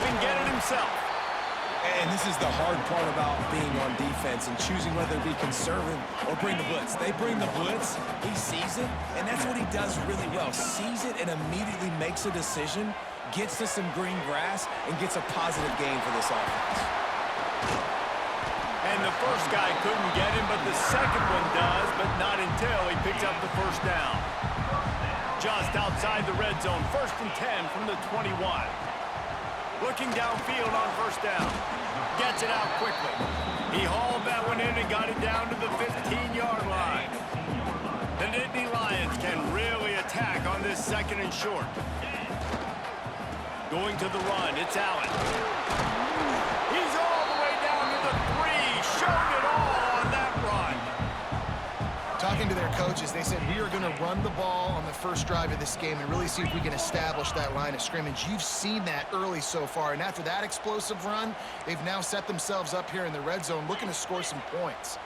and get it himself. And this is the hard part about being on defense and choosing whether to be conservative or bring the blitz. They bring the blitz, he sees it, and that's what he does really well. Sees it and immediately makes a decision, gets to some green grass, and gets a positive gain for this offense. And the first guy couldn't get him, but the second one does, but not until he picks up the first down. Just outside the red zone, 1st and 10 from the 21. Looking downfield on first down. Gets it out quickly. He hauled that one in and got it down to the 15-yard line. The Nittany Lions can really attack on this 2nd and short. Going to the run, it's Allen. He's all the way down to the 3. Showed it all on that run. Talking to their coaches, they said, we are going to run the ball on the first drive of this game and really see if we can establish that line of scrimmage. You've seen that early so far, and after that explosive run, they've now set themselves up here in the red zone looking to score some points.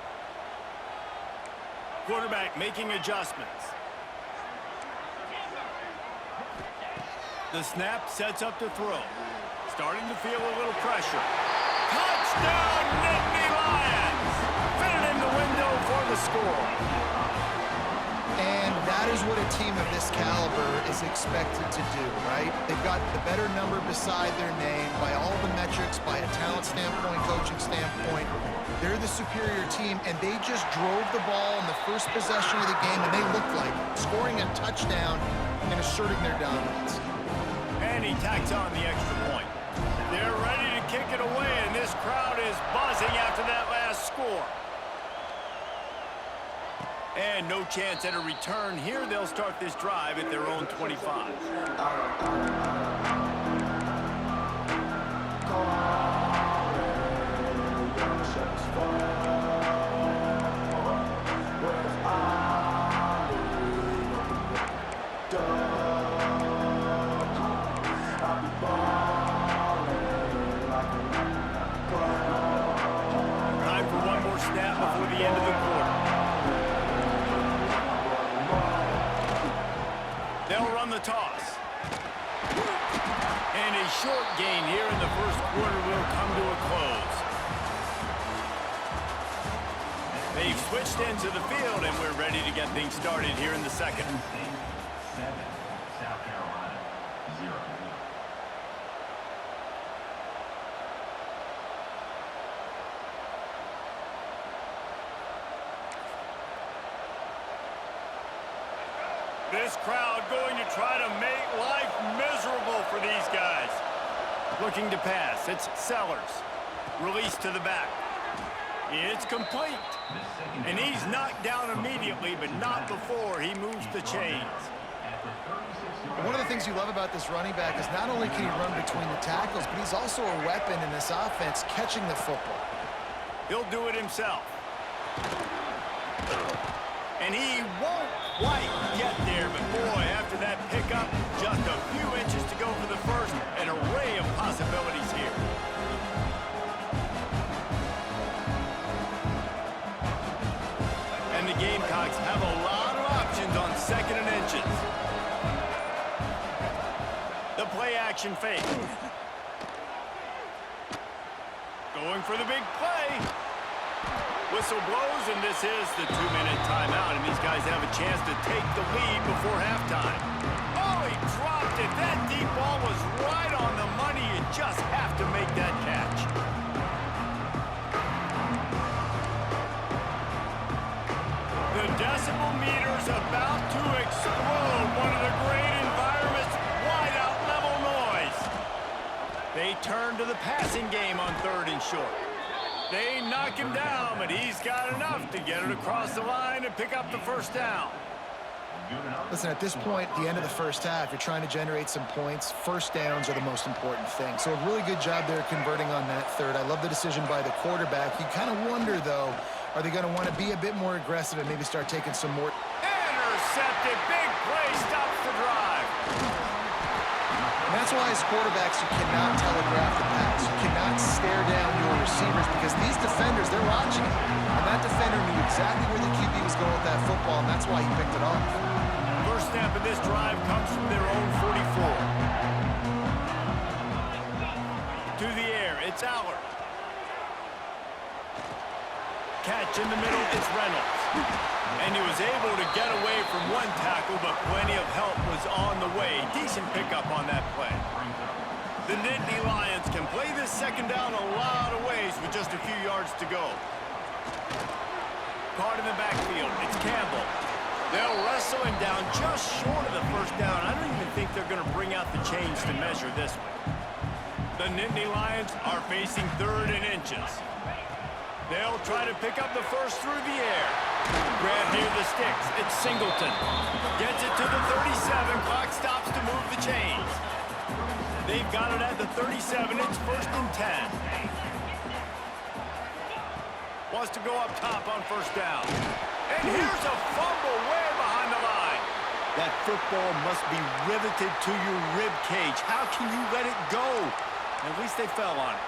Quarterback making adjustments. The snap sets up to throw. Starting to feel a little pressure. Touchdown, Nittany Lions! Fit it in the window for the score. And that is what a team of this caliber is expected to do, right? They've got the better number beside their name by all the metrics, by a talent standpoint, coaching standpoint. They're the superior team, and they just drove the ball in the first possession of the game, and they looked like scoring a touchdown and asserting their dominance. And he tacks on the extra point. They're ready to kick it away, and this crowd is buzzing after that last score. And no chance at a return here. They'll start this drive at their own 25. Time for one more snap before the end of the quarter. They'll run the toss. And a short gain here in the first quarter will come to a close. They've switched into the field, and we're ready to get things started here in the second. South Carolina, 0. This crowd going to try to make life miserable for these guys. Looking to pass. It's Sellers. Release to the back. It's complete. And he's knocked down immediately, but not before he moves the chains. And one of the things you love about this running back is not only can he run between the tackles, but he's also a weapon in this offense catching the football. He'll do it himself. And he won't quite get there, but boy, after that pickup, just a few inches to go for the first, an array of possibilities here. And the Gamecocks have a lot of options on 2nd and inches. The play action fake. Going for the big play. Whistle blows, and this is the 2-minute timeout, and these guys have a chance to take the lead before halftime. Oh, he dropped it. That deep ball was right on the money. You just have to make that catch. The decibel meter's about to explode. One of the great environments, wide out level noise. They turn to the passing game on 3rd and short. They knock him down, but he's got enough to get it across the line and pick up the first down. Listen, at this point, the end of the first half, you're trying to generate some points. First downs are the most important thing. So a really good job there converting on that third. I love the decision by the quarterback. You kind of wonder, though, are they going to want to be a bit more aggressive and maybe start taking some more... Intercepted. Big play. Stops the drive. And that's why, as quarterbacks, you cannot telegraph the pass. You cannot stare down your receivers because these defenders, they're watching it. And that defender knew exactly where the QB was going with that football, and that's why he picked it off. First snap of this drive comes from their own 44. Sauer. Catch in the middle, it's Reynolds. And he was able to get away from one tackle, but plenty of help was on the way. Decent pickup on that play. The Nittany Lions can play this second down a lot of ways with just a few yards to go. Caught in the backfield, it's Campbell. They'll wrestle him down just short of the first down. I don't even think they're going to bring out the chains to measure this one. The Nittany Lions are facing 3rd and inches. They'll try to pick up the first through the air. Grab near the sticks. It's Singleton. Gets it to the 37. Clock stops to move the chains. They've got it at the 37. It's 1st and 10. Wants to go up top on first down. And here's a fumble way behind the line. That football must be riveted to your rib cage. How can you let it go? At least they fell on it.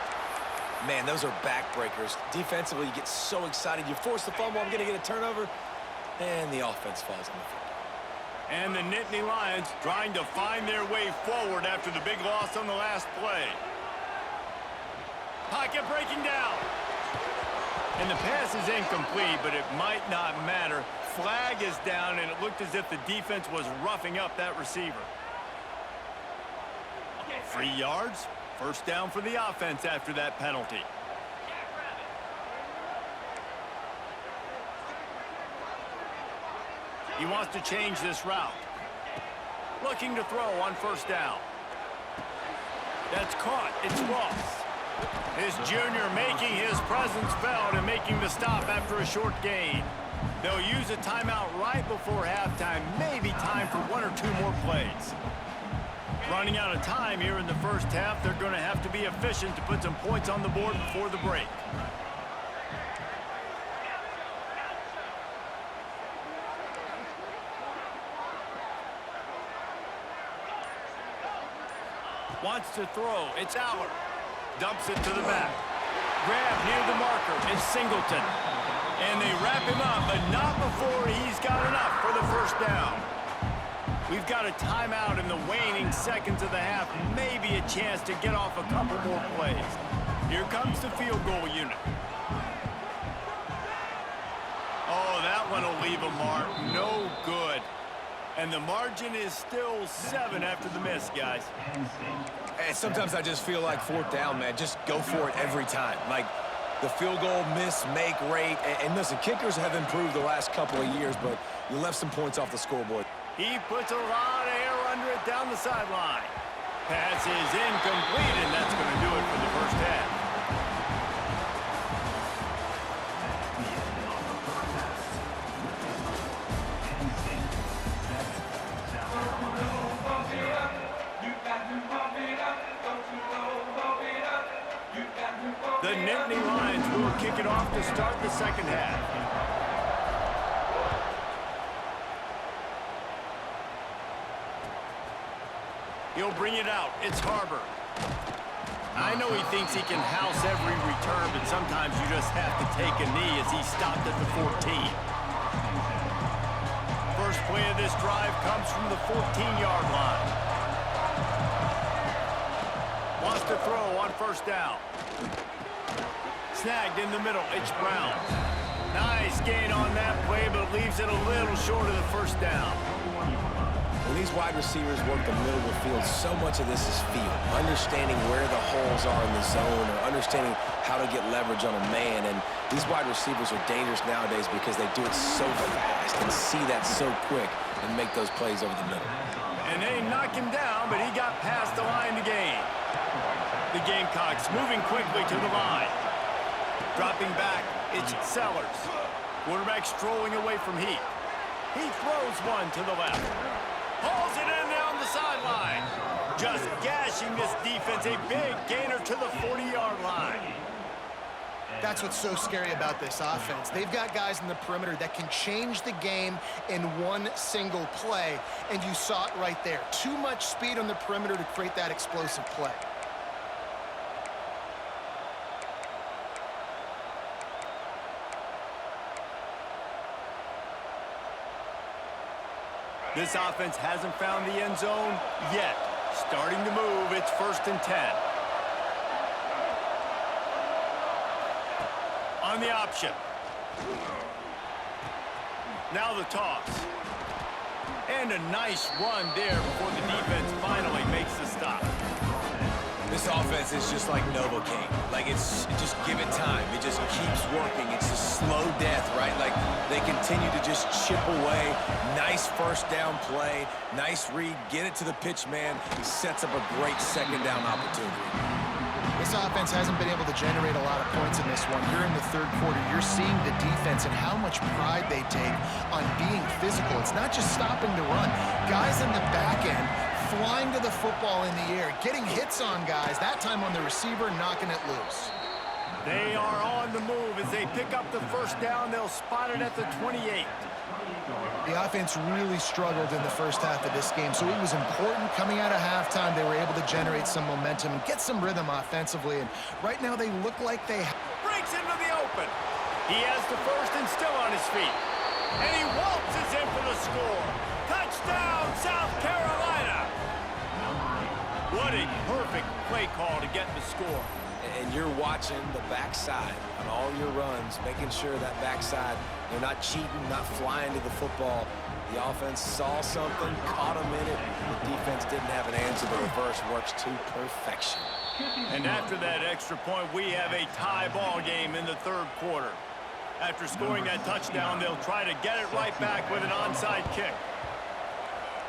Man, those are backbreakers. Defensively, you get so excited. You force the fumble, I'm going to get a turnover, and the offense falls on the field. And the Nittany Lions trying to find their way forward after the big loss on the last play. Pocket breaking down. And the pass is incomplete, but it might not matter. Flag is down, and it looked as if the defense was roughing up that receiver. 3 yards. First down for the offense after that penalty. He wants to change this route. Looking to throw on first down. That's caught. It's Ross. His junior making his presence felt and making the stop after a short gain. They'll use a timeout right before halftime. Maybe time for 1 or 2 more plays. Running out of time here in the first half, they're going to have to be efficient to put some points on the board before the break. Wants to throw. It's Sauer. Dumps it to the back. Grab near the marker. It's Singleton. And they wrap him up, but not before he's got enough for the first down. We've got a timeout in the waning seconds of the half. Maybe a chance to get off a couple more plays. Here comes the field goal unit. Oh, that one will leave a mark. No good. And the margin is still 7 after the miss, guys. And sometimes I just feel like 4th down, man. Just go for it every time. Like the field goal miss, make rate. And listen, kickers have improved the last couple of years, but you left some points off the scoreboard. He puts a lot of air under it down the sideline. Pass is incomplete, and that's going to do it for the first half. The Nittany Lions will kick it off to start the second half. He'll bring it out. It's Harbor. I know he thinks he can house every return, but sometimes you just have to take a knee as he stopped at the 14. First play of this drive comes from the 14-yard line. Wants to throw on first down. Snagged in the middle. It's Brown. Nice gain on that play, but leaves it a little short of the first down. When these wide receivers work the middle of the field, so much of this is feel. Understanding where the holes are in the zone or understanding how to get leverage on a man. And these wide receivers are dangerous nowadays because they do it so fast and see that so quick and make those plays over the middle. And they knock him down, but he got past the line to gain. The Gamecocks moving quickly to the line. Dropping back, it's Sellers. Quarterback strolling away from Heath. He throws one to the left. Pulls it in down the sideline. Just gashing this defense. A big gainer to the 40-yard line. That's what's so scary about this offense. They've got guys in the perimeter that can change the game in one single play, and you saw it right there. Too much speed on the perimeter to create that explosive play. This offense hasn't found the end zone yet. Starting to move, it's 1st and 10. On the option. Now the toss. And a nice run there before the defense finally makes the stop. This offense is just like Novocaine. Like, just give it time. It just keeps working. It's a slow death, right? Like, they continue to just chip away. Nice first down play. Nice read. Get it to the pitch man. He sets up a great second down opportunity. This offense hasn't been able to generate a lot of points in this one. Here in the third quarter, you're seeing the defense and how much pride they take on being physical. It's not just stopping the run. Guys in the back end flying to the football in the air, getting hits on guys, that time on the receiver, knocking it loose. They are on the move as they pick up the first down. They'll spot it at the 28. The offense really struggled in the first half of this game, so it was important coming out of halftime. They were able to generate some momentum and get some rhythm offensively, and right now they look like they breaks into the open. He has the first and still on his feet. And he waltzes in for the score. Touchdown, South Carolina! What a perfect play call to get the score. And you're watching the backside on all your runs, making sure that backside, they're not cheating, not flying to the football. The offense saw something, caught them in it. The defense didn't have an answer. The reverse works to perfection. And after that extra point, we have a tie ball game in the third quarter. After scoring that touchdown, they'll try to get it right back with an onside kick.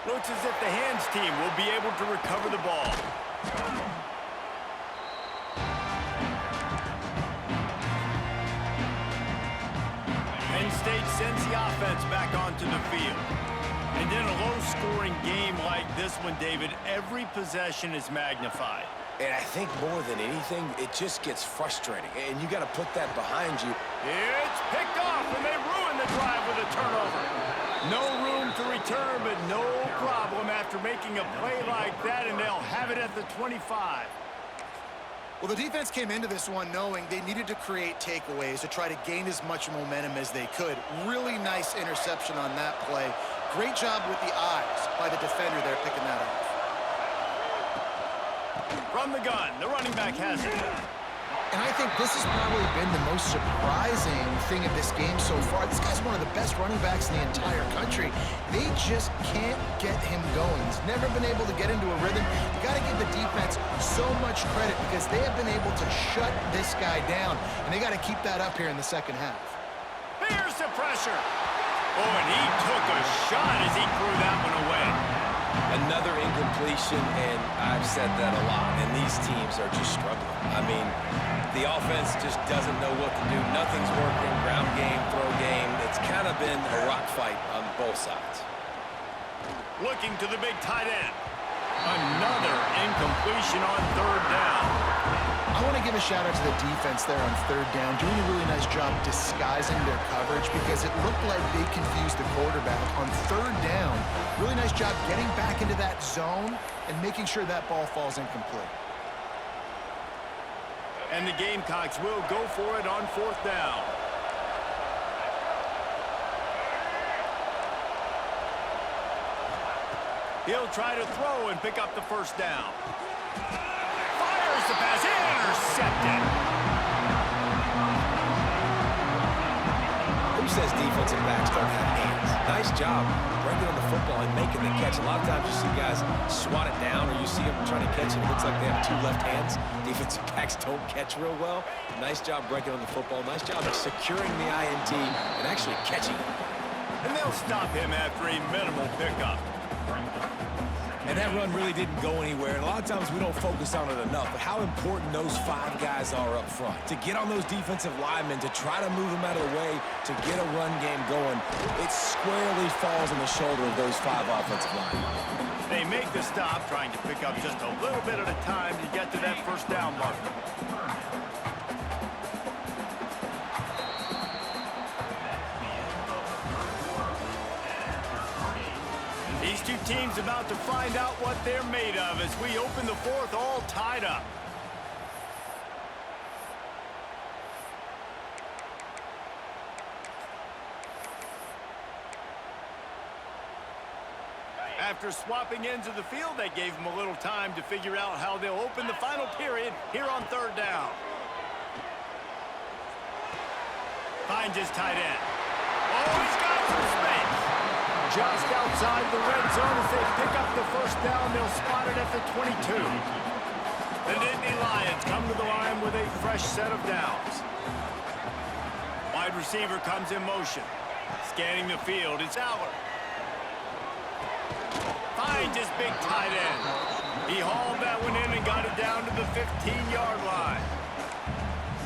Looks as if the hands team will be able to recover the ball. Penn State sends the offense back onto the field. And in a low-scoring game like this one, David, every possession is magnified. And I think more than anything, it just gets frustrating. And you got to put that behind you. It's picked off, and they ruin the drive with a turnover. No room to return, but no problem after making a play like that, and they'll have it at the 25. Well, the defense came into this one knowing they needed to create takeaways to try to gain as much momentum as they could. Really nice interception on that play. Great job with the eyes by the defender there picking that off. From the gun, the running back has it. And I think this has probably been the most surprising thing of this game so far. This guy's one of the best running backs in the entire country. They just can't get him going. He's never been able to get into a rhythm. You got to give the defense so much credit because they have been able to shut this guy down, and they got to keep that up here in the second half. Here's the pressure. Oh, and he took a shot as he threw that one away. Another incompletion, and I've said that a lot, and these teams are just struggling. I mean, the offense just doesn't know what to do. Nothing's working. Ground game, throw game. It's kind of been a rock fight on both sides. Looking to the big tight end. Another incompletion on third down. I want to give a shout out to the defense there on third down, doing a really nice job disguising their coverage because it looked like they confused the quarterback on third down. Really nice job getting back into that zone and making sure that ball falls incomplete. And the Gamecocks will go for it on fourth down. He'll try to throw and pick up the first down. Fires the pass, intercepted. Who says defensive backs don't have hands? Nice job breaking on the football and making the catch. A lot of times you see guys swat it down or you see them trying to catch it. It looks like they have two left hands. Defensive backs don't catch real well. Nice job breaking on the football. Nice job of securing the INT and actually catching it. And they'll stop him after a minimal pickup. And that run really didn't go anywhere. And a lot of times we don't focus on it enough, but how important those five guys are up front. To get on those defensive linemen, to try to move them out of the way, to get a run game going, it squarely falls on the shoulder of those five offensive linemen. They make the stop, trying to pick up just a little bit at a time to get to that first down marker. These two teams about to find out what they're made of as we open the fourth all tied up. After swapping ends of the field, they gave them a little time to figure out how they'll open the final period here on third down. Finds his tight end. Oh, he's got some space. Just outside the red zone as they pick up the first down. They'll spot it at the 22. The Nittany Lions come to the line with a fresh set of downs. Wide receiver comes in motion. Scanning the field, it's Aller. Finds his big tight end. He hauled that one in and got it down to the 15-yard line.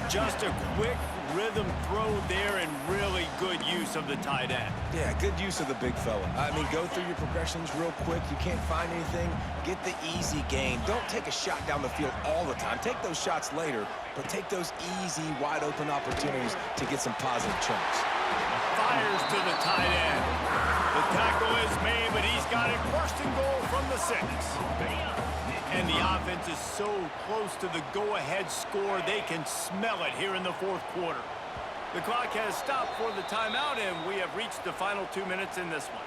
Just a quick rhythm throw there and really good use of the tight end. Yeah, good use of the big fella. I mean, go through your progressions real quick. You can't find anything. Get the easy gain. Don't take a shot down the field all the time. Take those shots later, but take those easy, wide-open opportunities to get some positive chunks. Fires to the tight end. The tackle is made, but he's got it first and goal from the 6. And the offense is so close to the go-ahead score, they can smell it here in the fourth quarter. The clock has stopped for the timeout, and we have reached the final 2 minutes in this one.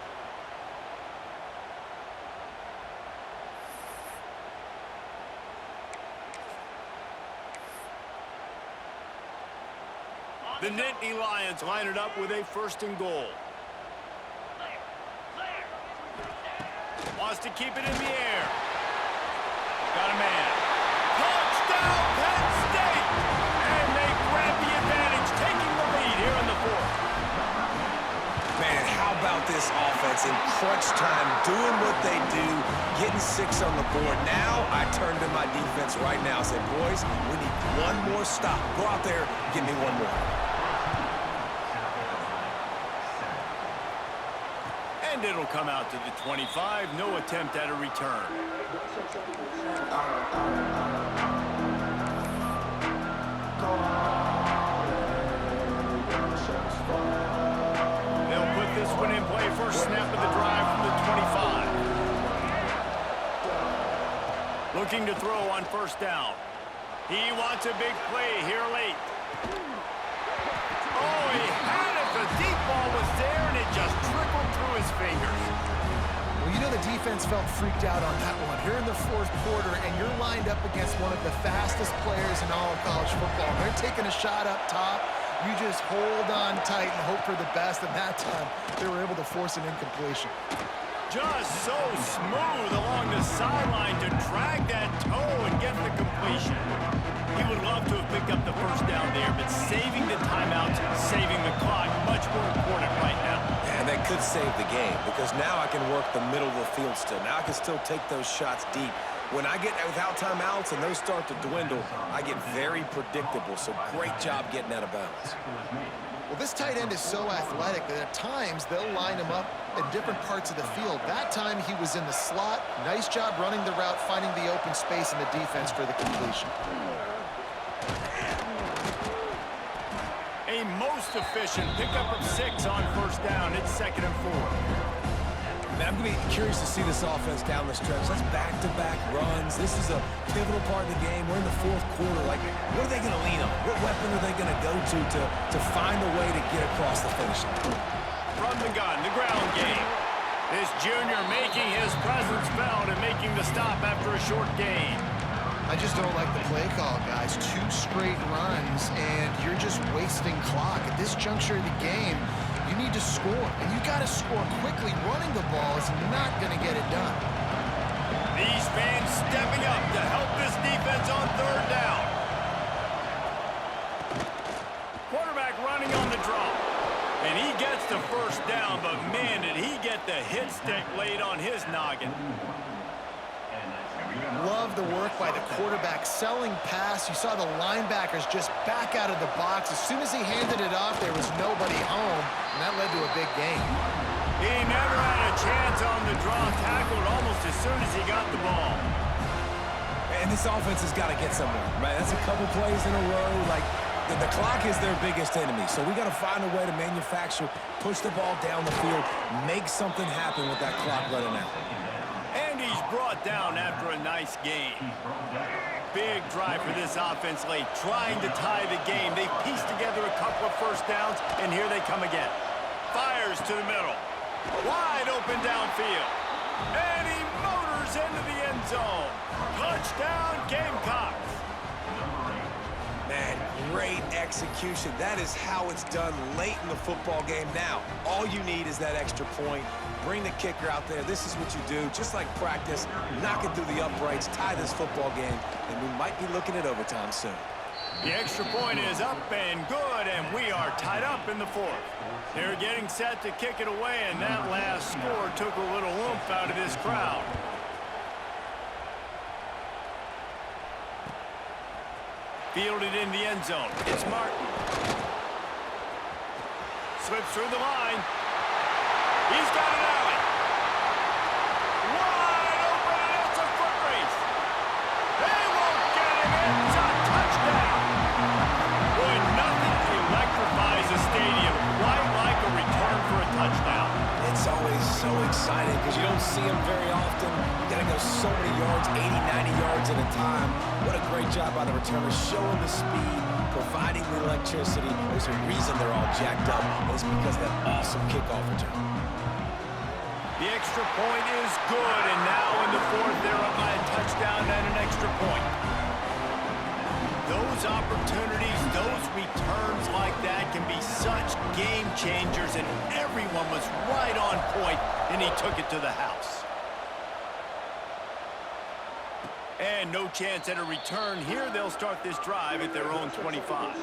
The Nittany Lions line it up with a first and goal. Wants to keep it in the air. Got a man. Touchdown, Penn State! And they grab the advantage, taking the lead here in the fourth. Man, how about this offense in crunch time, doing what they do, getting 6 on the board. Now I turn to my defense right now and say, boys, we need one more stop. Go out there, give me one more. And it'll come out to the 25. No attempt at a return. They'll put this one in play. First snap of the drive from the 25. Looking to throw on first down. He wants a big play here late. Oh, he had it. The deep ball was there, and it just trickled through his fingers. Well, you know the defense felt freaked out on that one. You're in the fourth quarter, and you're lined up against one of the fastest players in all of college football. They're taking a shot up top. You just hold on tight and hope for the best, and that time they were able to force an incompletion. Just so smooth along the sideline to drag that toe and get the completion. He would love to have picked up the first down there, but saving the timeouts, saving the clock, much more important right now. And that could save the game, because now I can work the middle of the field still. Now I can still take those shots deep. When I get without timeouts and those start to dwindle, I get very predictable. So great job getting out of bounds. Well, this tight end is so athletic that at times they'll line him up in different parts of the field. That time he was in the slot. Nice job running the route, finding the open space in the defense for the completion. A most efficient pickup of 6 on first down. It's 2nd and 4. Man, I'm going to be curious to see this offense down the stretch. That's back-to-back runs. This is a pivotal part of the game. We're in the fourth quarter. Like, what are they going to lean on? What weapon are they going to go to find a way to get across the finish line? From the gun, the ground game. This junior making his presence felt and making the stop after a short gain. I just don't like the play call, guys. 2 straight runs, and you're just wasting clock. At this juncture of the game, you need to score, and you got to score quickly. Running the ball is not going to get it done. These fans stepping up to help this defense on third down. Quarterback running on the draw. And he gets the first down, but man, did he get the hit stick laid on his noggin. Love the work by the quarterback. Selling pass. You saw the linebackers just back out of the box. As soon as he handed it off, there was nobody home, and that led to a big gain. He never had a chance on the draw. Tackled almost as soon as he got the ball. And this offense has got to get somewhere, right? That's a couple plays in a row. Like, the clock is their biggest enemy, so we got to find a way to manufacture, push the ball down the field, make something happen with that clock running out. And he's brought down after a nice game. Big drive for this offense late, trying to tie the game. They pieced together a couple of first downs, and here they come again. Fires to the middle. Wide open downfield. And he motors into the end zone. Touchdown, Gamecocks. Man, great execution. That is how it's done late in the football game. Now, all you need is that extra point. Bring the kicker out there. This is what you do. Just like practice, knock it through the uprights, tie this football game, and we might be looking at overtime soon. The extra point is up and good, and we are tied up in the fourth. They're getting set to kick it away, and that last score took a little oomph out of this crowd. Fielded in the end zone. It's Martin. Slips through the line. He's got an alley. Wide open, and it's a foot race. They won't get him. It's a touchdown. Boy, nothing electrifies a stadium quite like a return for a touchdown. It's always so exciting because you don't see them very often. You got to go so many yards, 80, 90 yards at a time. What a great job by the returners, showing the speed, providing the electricity. There's a reason they're all jacked up, and it's because of that awesome kickoff return. The extra point is good, and now in the fourth, they're up by a touchdown and an extra point. Those opportunities, those returns like that can be such game changers, and everyone was right on point, and he took it to the house. And no chance at a return here. They'll start this drive at their own 25.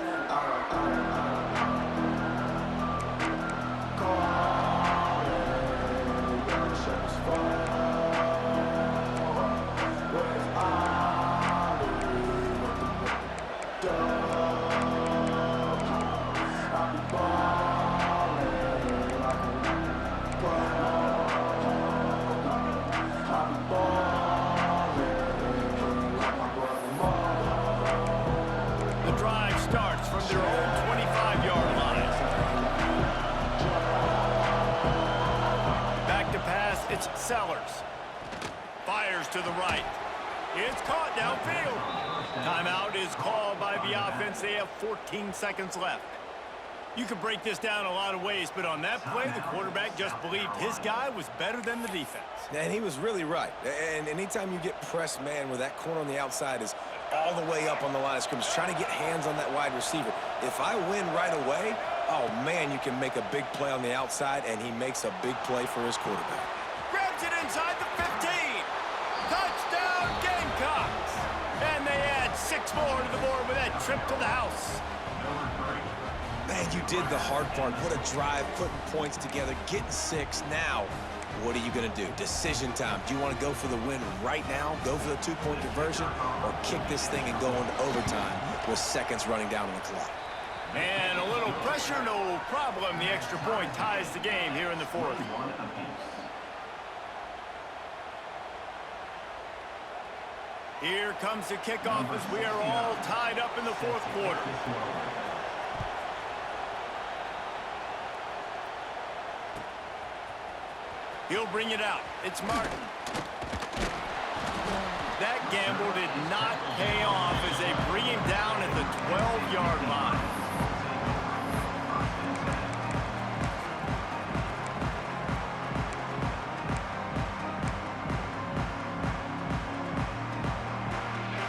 Starts from their own 25-yard line. Back to pass, it's Sellers. Fires to the right. It's caught downfield. Timeout is called by the offense. They have 14 seconds left. You could break this down a lot of ways, but on that play, the quarterback just believed his guy was better than the defense. And he was really right. And anytime you get pressed man where that corner on the outside is all the way up on the line of scrimmage, trying to get hands on that wide receiver. If I win right away, oh, man, you can make a big play on the outside, and he makes a big play for his quarterback. Grabs it inside the 15. Touchdown, Gamecocks. And they add 6 more to the board with that trip to the house. Man, you did the hard part. What a drive, putting points together, getting 6. Now, what are you going to do? Decision time. Do you want to go for the win right now, go for the 2-point conversion, or kick this thing and go into overtime with seconds running down on the clock? And a little pressure, no problem. The extra point ties the game here in the fourth. Here comes the kickoff as we are all tied up in the fourth quarter. He'll bring it out. It's Martin. That gamble did not pay off as they bring him down at the 12-yard line.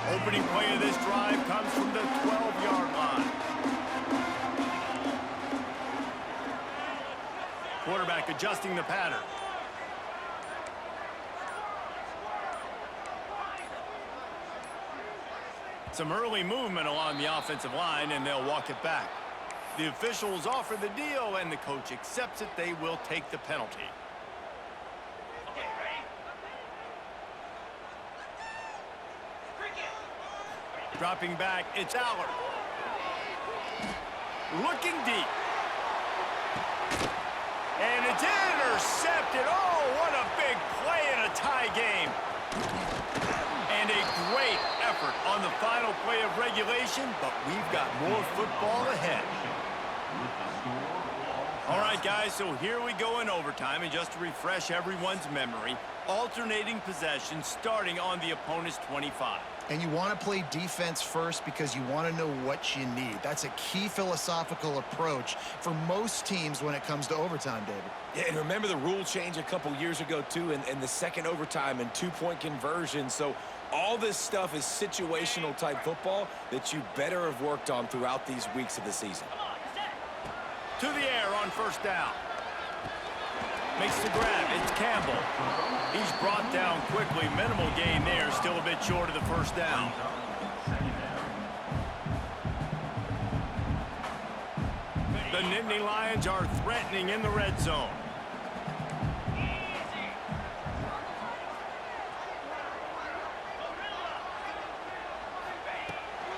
Opening play of this drive comes from the 12-yard line. Quarterback adjusting the pattern. Some early movement along the offensive line, and they'll walk it back. The officials offer the deal, and the coach accepts it. They will take the penalty. Dropping back, it's Aller. Looking deep. And it's intercepted. Oh, what a big play in a tie game. And a great effort on the final play of regulation, but we've got more football ahead. All right, guys, so here we go in overtime, and just to refresh everyone's memory, alternating possession starting on the opponent's 25. And you want to play defense first because you want to know what you need. That's a key philosophical approach for most teams when it comes to overtime, David. Yeah, and remember the rule change a couple years ago, too, in the second overtime and two-point conversion. So all this stuff is situational type football that you better have worked on throughout these weeks of the season. To the air on first down. Makes the grab. It's Campbell. He's brought down quickly. Minimal gain there. Still a bit short of the first down. The Nittany Lions are threatening in the red zone.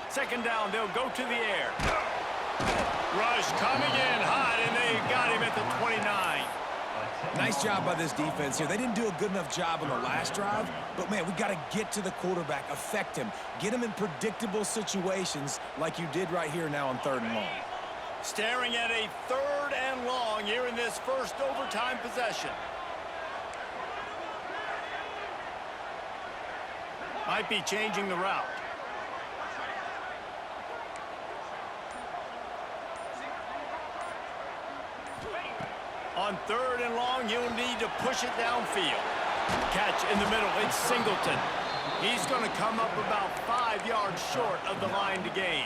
Second down, they'll go to the air. Rush coming in hot, and they got him at the 29. Nice job by this defense here. They didn't do a good enough job on the last drive, but, man, we got to get to the quarterback, affect him, get him in predictable situations like you did right here now on 3rd and long. Staring at a 3rd and long here in this first overtime possession. Might be changing the route. On 3rd and long, you'll need to push it downfield. Catch in the middle, it's Singleton. He's going to come up about 5 yards short of the line to gain.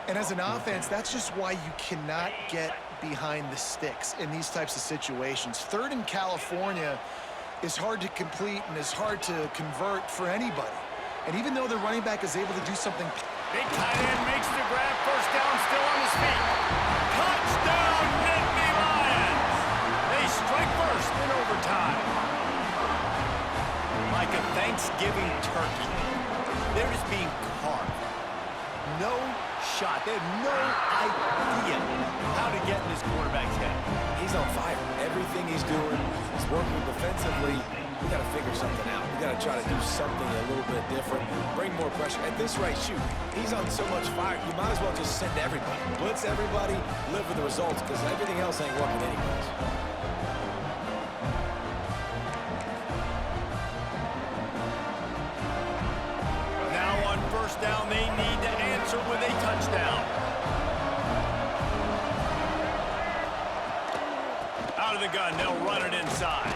And as an offense, that's just why you cannot get behind the sticks in these types of situations. 3rd in California is hard to complete and is hard to convert for anybody. And even though the running back is able to do something... Big tight end makes the grab, first down, still on his feet. Touchdown, Nittany Lions! They strike first in overtime. Like a Thanksgiving turkey, they're just being carved. No shot. They have no idea how to get in this quarterback's head. He's on fire. Everything he's doing is working defensively. We got to figure something out. We got to try to do something a little bit different, bring more pressure. At this rate, shoot, he's on so much fire, you might as well just send everybody. Blitz everybody, live with the results, because everything else ain't working anyways. Now on first down, they need to answer with a touchdown. Out of the gun, they'll run it inside.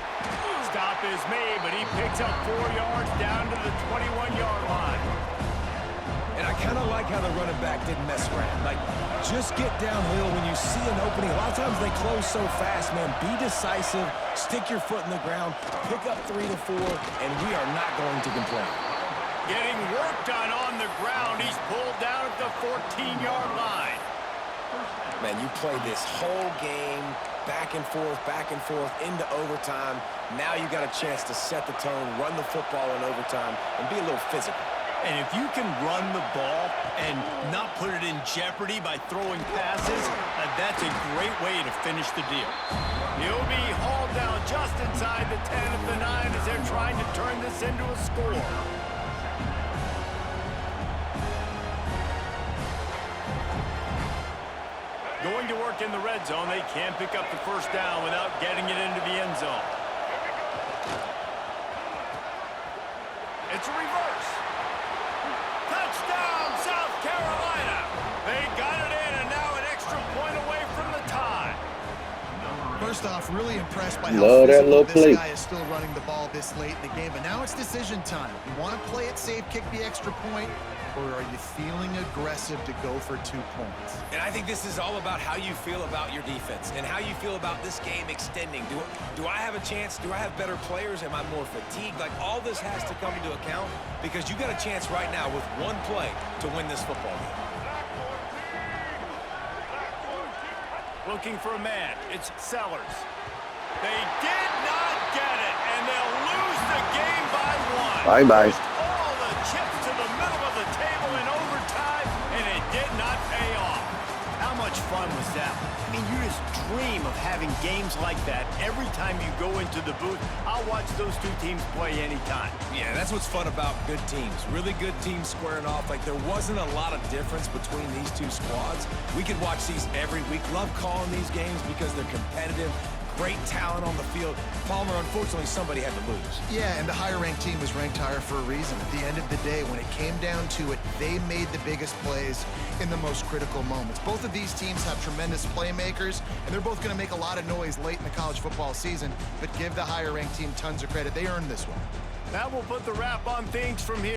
Stop is made, but he picks up 4 yards down to the 21-yard line. And I kind of like how the running back didn't mess around. Like, just get downhill when you see an opening. A lot of times they close so fast, man. Be decisive, stick your foot in the ground, pick up 3 to 4, and we are not going to complain. Getting work done on the ground. He's pulled down at the 14-yard line. Man, you played this whole game back and forth into overtime. Now you got a chance to set the tone, run the football in overtime, and be a little physical. And if you can run the ball and not put it in jeopardy by throwing passes, that's a great way to finish the deal. He'll be hauled down just inside the 10 of the 9 as they're trying to turn this into a score. Going to work in the red zone, they can't pick up the first down without getting it into the end zone. It's a reverse. Touchdown, South Carolina. They got it in, and now an extra point away from the tie. First off, really impressed by how physical this guy is still running the ball this late in the game. But now it's decision time. You want to play it safe, kick the extra point, or are you feeling aggressive to go for 2 points? And I think this is all about how you feel about your defense and how you feel about this game extending. Do I have a chance? Do I have better players? Am I more fatigued? Like, all this has to come into account because you got a chance right now with one play to win this football game. Looking for a man. It's Sellers. They did not get it, and they'll lose the game by 1. Bye-bye. All the chips to the middle of the table in overtime, and it did not pay off. How much fun was that? I mean, you just dream of having games like that, every time you go into the booth, I'll watch those two teams play anytime. Yeah, that's what's fun about good teams. Really good teams squaring off. Like, there wasn't a lot of difference between these two squads. We could watch these every week. Love calling these games because they're competitive. Great talent on the field. Palmer, unfortunately, somebody had to lose. Yeah, and the higher-ranked team was ranked higher for a reason. At the end of the day, when it came down to it, they made the biggest plays in the most critical moments. Both of these teams have tremendous playmakers, and they're both going to make a lot of noise late in the college football season, but give the higher-ranked team tons of credit. They earned this one. That will put the wrap on things from here.